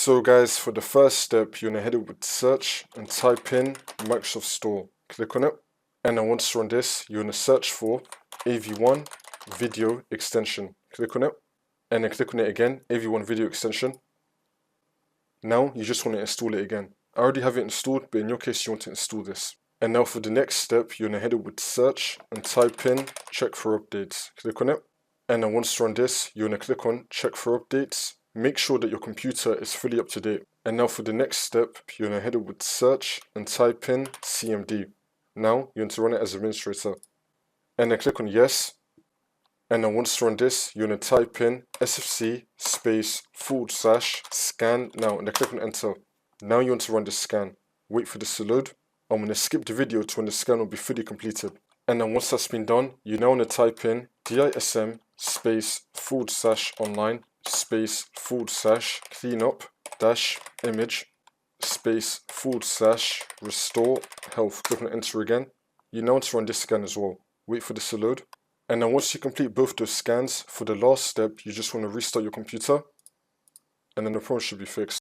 So guys, for the first step, you're going to head it with search and type in Microsoft Store. Click on it. And then once you're on this, you're going to search for AV1 video extension. Click on it. And then click on it again, AV1 video extension. Now you just want to install it again. I already have it installed, but in your case you want to install this. And now for the next step, you're going to head it with search and type in check for updates. Click on it. And then once you're on this, you're going to click on check for updates. Make sure that your computer is fully up to date. And now for the next step, you're going to head it with search and type in CMD. Now you're going to run it as administrator. And then click on yes. And then once you're on this, you're going to type in SFC /scan now, and then click on enter. Now you want to run the scan. Wait for this to load. I'm going to skip the video to when the scan will be fully completed. And then once that's been done, you now want to type in DISM /online /cleanup -image /restore health. Click on enter again. You now want to run this scan as well. Wait for this to load. And then once you complete both those scans, for the last step, you just want to restart your computer, and then the problem should be fixed.